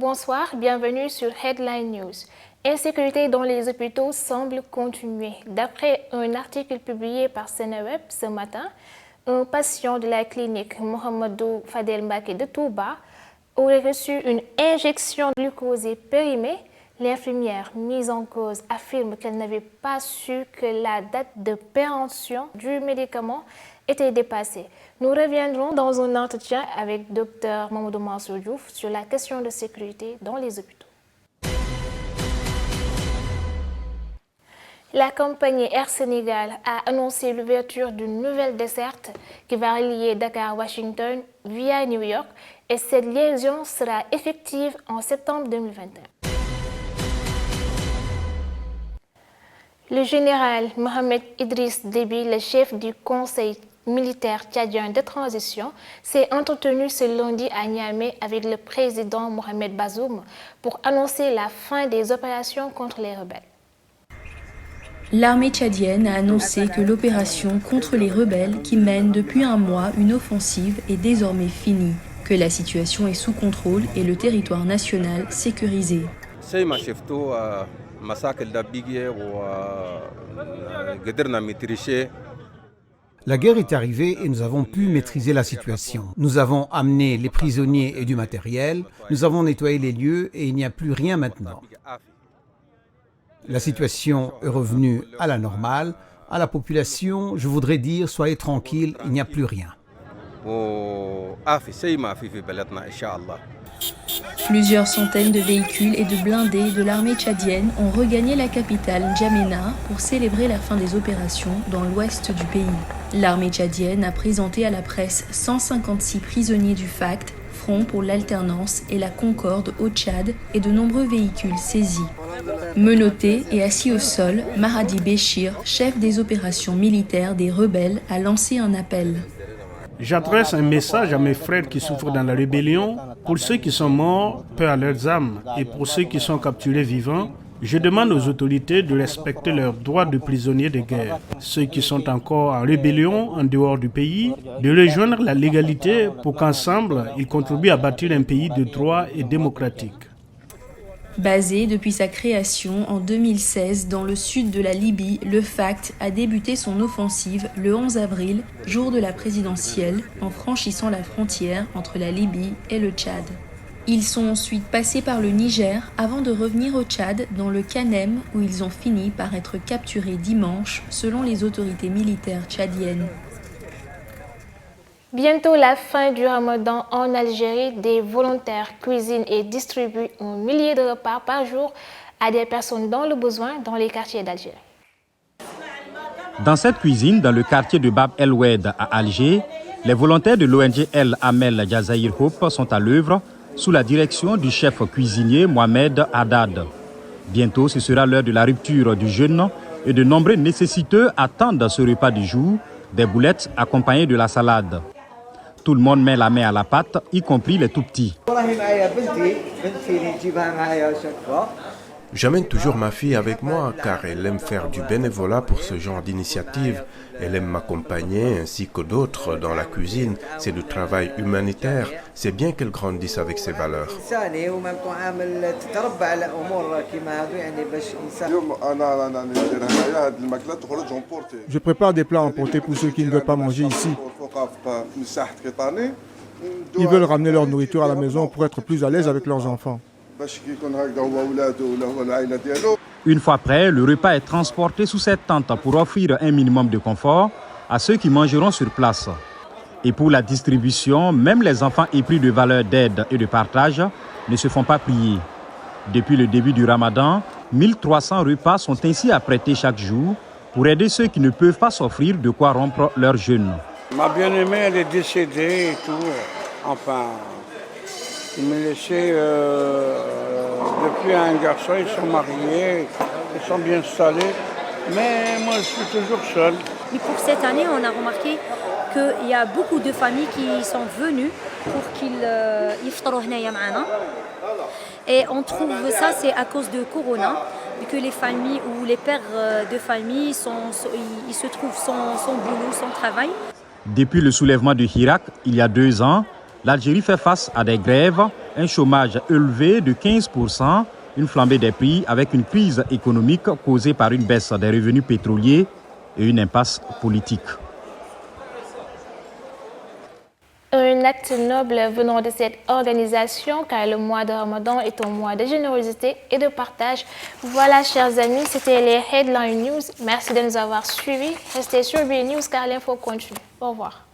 Bonsoir, bienvenue sur Headline News. Insécurité dans les hôpitaux semble continuer. D'après un article publié par Seneweb ce matin, un patient de la clinique Mohamedou Fadel Mbacké de Touba aurait reçu une injection de glucose périmée. L'infirmière mise en cause affirme qu'elle n'avait pas su que la date de péremption du médicament était dépassée. Nous reviendrons dans un entretien avec Dr Mamadou Mansour Diouf sur la question de sécurité dans les hôpitaux. La compagnie Air Sénégal a annoncé l'ouverture d'une nouvelle desserte qui va relier Dakar à Washington via New York et cette liaison sera effective en septembre 2021. Le général Mohamed Idriss Déby, le chef du conseil militaire tchadien de transition, s'est entretenu ce lundi à Niamey avec le président Mohamed Bazoum pour annoncer la fin des opérations contre les rebelles. L'armée tchadienne a annoncé que l'opération contre les rebelles qui mènent depuis un mois une offensive est désormais finie, que la situation est sous contrôle et le territoire national sécurisé. La guerre est arrivée et nous avons pu maîtriser la situation. Nous avons amené les prisonniers et du matériel, nous avons nettoyé les lieux et il n'y a plus rien maintenant. La situation est revenue à la normale. À la population, je voudrais dire, soyez tranquille, il n'y a plus rien. Plusieurs centaines de véhicules et de blindés de l'armée tchadienne ont regagné la capitale N'Djamena pour célébrer la fin des opérations dans l'ouest du pays. L'armée tchadienne a présenté à la presse 156 prisonniers du FACT, Front pour l'alternance et la concorde au Tchad et de nombreux véhicules saisis. Menotté et assis au sol, Mahadi Béchir, chef des opérations militaires des rebelles, a lancé un appel. J'adresse un message à mes frères qui souffrent dans la rébellion. Pour ceux qui sont morts, paix à leurs âmes. Et pour ceux qui sont capturés vivants, je demande aux autorités de respecter leurs droits de prisonniers de guerre. Ceux qui sont encore en rébellion en dehors du pays, de rejoindre la légalité pour qu'ensemble, ils contribuent à bâtir un pays de droit et démocratique. Basé depuis sa création en 2016 dans le sud de la Libye, le FACT a débuté son offensive le 11 avril, jour de la présidentielle, en franchissant la frontière entre la Libye et le Tchad. Ils sont ensuite passés par le Niger avant de revenir au Tchad dans le Kanem où ils ont fini par être capturés dimanche selon les autorités militaires tchadiennes. Bientôt la fin du Ramadan en Algérie, des volontaires cuisinent et distribuent un millier de repas par jour à des personnes dans le besoin dans les quartiers d'Alger. Dans cette cuisine, dans le quartier de Bab El Oued à Alger, les volontaires de l'ONG El Amel Jazair Hope sont à l'œuvre sous la direction du chef cuisinier Mohamed Haddad. Bientôt, ce sera l'heure de la rupture du jeûne et de nombreux nécessiteux attendent ce repas du jour, des boulettes accompagnées de la salade. Tout le monde met la main à la pâte, y compris les tout-petits. J'amène toujours ma fille avec moi car elle aime faire du bénévolat pour ce genre d'initiative. Elle aime m'accompagner ainsi que d'autres dans la cuisine. C'est du travail humanitaire. C'est bien qu'elle grandisse avec ses valeurs. Je prépare des plats emportés pour ceux qui ne veulent pas manger ici. Ils veulent ramener leur nourriture à la maison pour être plus à l'aise avec leurs enfants. Une fois prêt, le repas est transporté sous cette tente pour offrir un minimum de confort à ceux qui mangeront sur place. Et pour la distribution, même les enfants épris de valeurs d'aide et de partage ne se font pas prier. Depuis le début du Ramadan, 1300 repas sont ainsi apprêtés chaque jour pour aider ceux qui ne peuvent pas s'offrir de quoi rompre leur jeûne. Ma bien-aimée, elle est décédée et tout. Enfin, il m'a laissé depuis un garçon, ils sont mariés, ils sont bien installés. Mais moi, je suis toujours seul. Mais pour cette année, on a remarqué qu'il y a beaucoup de familles qui sont venues pour qu'ils yiftaru hnaya ma'ana. Et on trouve ça, c'est à cause de Corona, que les familles ou les pères de famille, ils se trouvent sans boulot, sans travail. Depuis le soulèvement de Hirak, il y a 2 ans, l'Algérie fait face à des grèves un chômage élevé de 15%, une flambée des prix avec une crise économique causée par une baisse des revenus pétroliers et une impasse politique. Un acte noble venant de cette organisation, car le mois de Ramadan est un mois de générosité et de partage. Voilà, chers amis, c'était les Headline News. Merci de nous avoir suivis. Restez sur BNews car l'info continue. Au revoir.